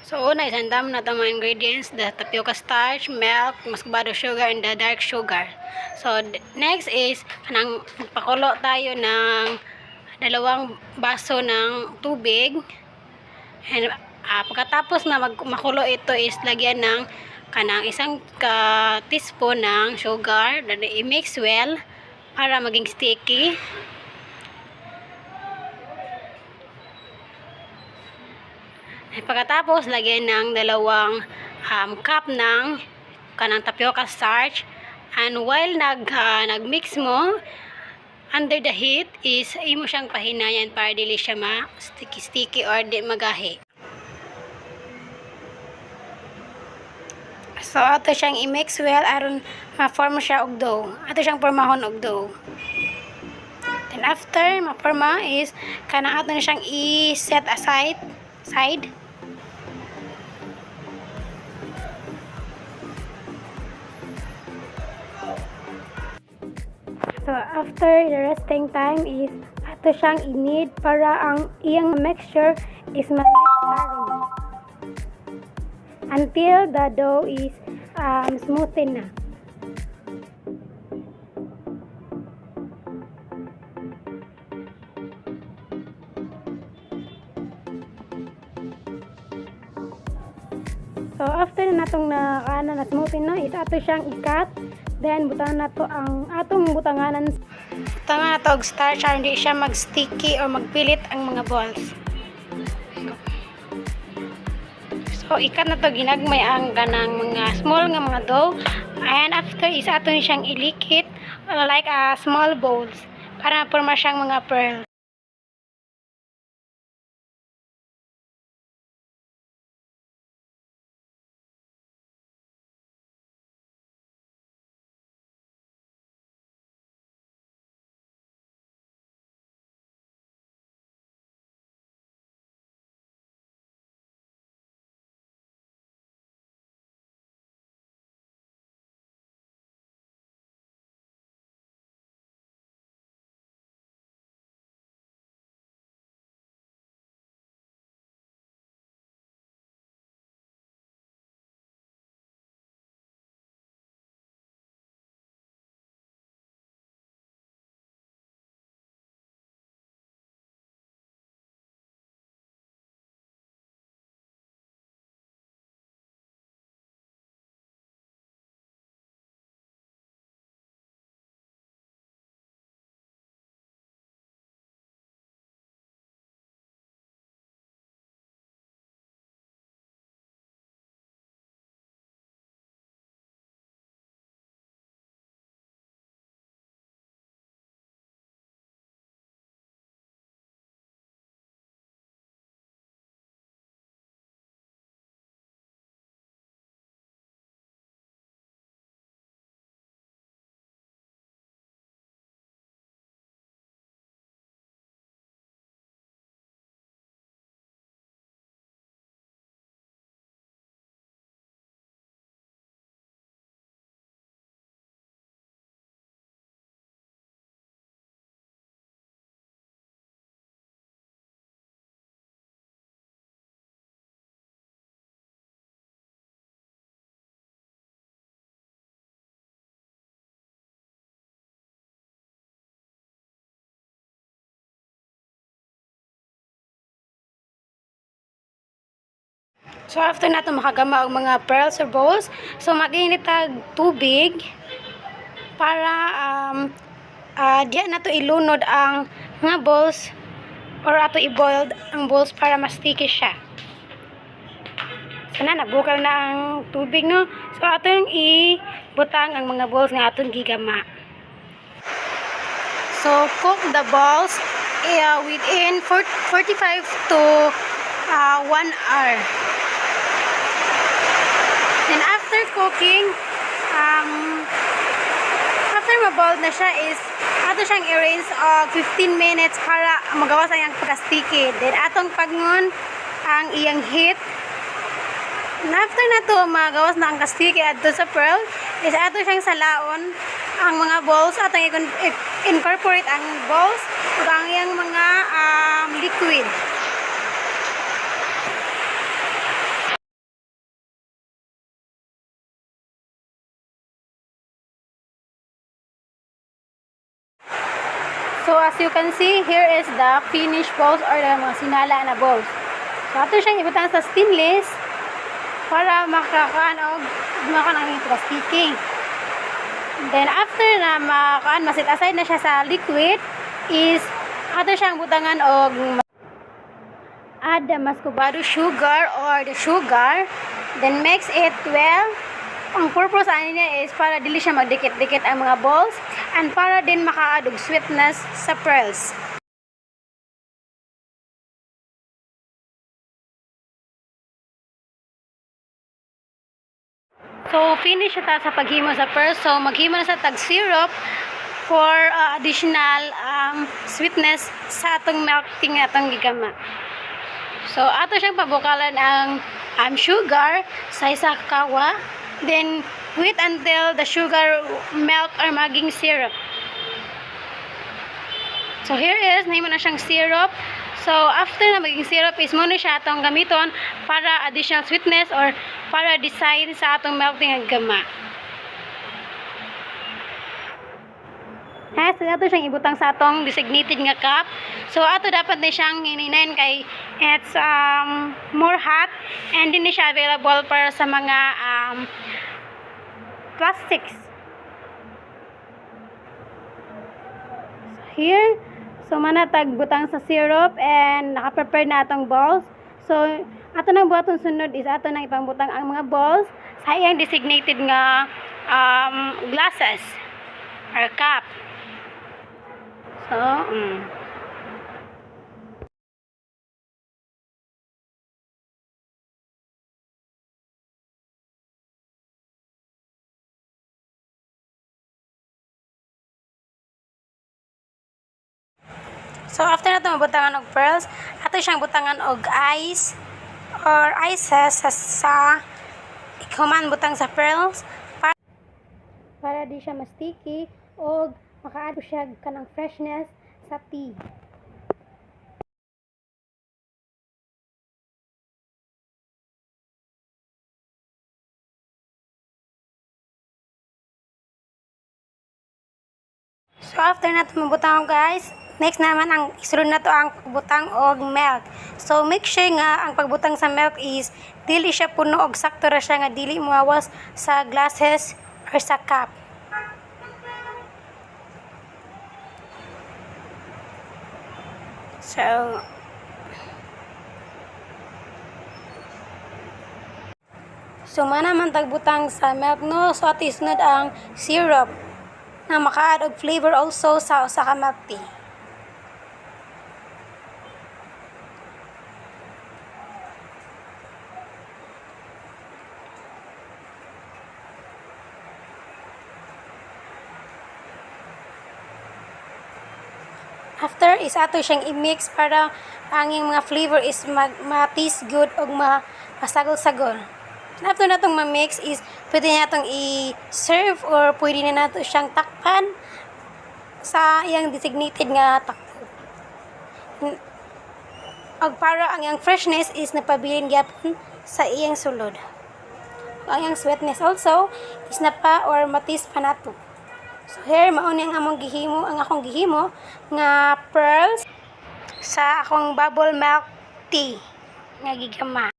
So, una, isandam na itong mga ingredients, the tapioca starch, milk, muscovado sugar, and the dark sugar. So, next is, magpakulo tayo ng 2 baso ng tubig. And pagkatapos na makulo ito is lagyan ng kanang 1 teaspoon ng sugar, then i-mix well para maging sticky. At pagkatapos lagyan ng 2 cup ng kanang tapioca starch, and while nagmix mo under the heat is imo siyang pahinayan para dili siya ma-sticky or di magahi. So ato siyang i-mix well aron ma-form siya og dough. Ato siyang formahon og dough. Then after ma-forma is kanang ato na siyang i-set aside side. So after the resting time is ato siyang i-knead para ang iyang mixture is ma-mix aron until the dough is smoothen na. So after na natong na smoothen na is ato siyang i-cut. Then butang nato ang atong butanganan. Butangan nato og starch aron di siya mag-sticky or magpilit ang mga balls. So ikat na to ginagmay ang ganang mga small nga mga dough. And after is ato ni siyang ilikit like small balls para maporma siyang mga pearls. So after nato makagama og mga pearls or balls, so mag-init tag tubig para diya nato ilunod ang mga balls or ato i-boil ang balls para mas sticky siya. So nabukal na ang tubig, no? So atong ibutang ang mga balls nga atong gigama. So cook the balls within 45 to 1 hour. Then after cooking, after ma-boiled na siya is ato siyang i-rinse 15 minutes para magawas ang iyang pagka-sticky. Then atong pagngon ang iyang heat. And after na to magawas na ang ka-sticky adto sa pearl, is ato siyang salaon ang mga balls, atong incorporate ang balls ug ang iyang mga liquid. So as you can see, here is the finished balls or the mga sinala na balls. So ato siyang ibutang sa stainless para makakaan ng plastiking. Then after na masit aside na siya sa liquid is ato siyang butangan og add the muscovado sugar or the sugar, then mix it well. Ang purpose ani niya is para dili siya magdikit-dikit ang mga balls and para din maka-add og sweetness sa pearls. So finish ta sa paghimo sa pearls. So maghimo na sa tag syrup for additional sweetness sa atong melting atong gigama. So ato siyang pabukalan ang sugar sa isa ka kawa. Then, wait until the sugar melt or maging syrup. So, here is, nahimo na siyang syrup. So, after na maging syrup is muna siya atong gamiton para additional sweetness or para design sa atong melting ang gama. Next, ato siyang ibutang sa atong designated nga cup. So, ato dapat na siyang hininayin kay it's more hot and hindi siya available para sa mga plastics. Here, so manatag butang sa syrup and naka-prepare na atong balls. So, ato nang buhaton sunod is ato nang ipambutang ang mga balls sa iyang designated nga glasses or cup. So, So, after nato mabutangan og pearls, ato siyang butangan og ice or ices sa ikaman butang sa pearls para di siya ma-sticky o maka-add siya kanang freshness sa tea. So after nato mabutang guys, next naman ang isulod na to ang pagbutang og milk. So make sure nga ang pagbutang sa milk is dili siya puno og sakto ra siya nga dili muawas sa glasses or sa cup. So mana man tagbutang sa milk no, so ato isunod ang syrup na maka-add og flavor also sa usa ka milk tea. After is ato siyang i-mix para ang mga flavor is ma-taste good o masagol-sagol. After natong ma-mix is pwede natong i-serve or pwede na nato siyang takpan sa iyang designated nga takpo. Og para ang iyang freshness is napabilin gyapon sa iyang sulod. Ang iyang sweetness also is napa or matis pa nato. So here mao ni ang akong gihimo nga pearls sa akong bubble milk tea nga gigama.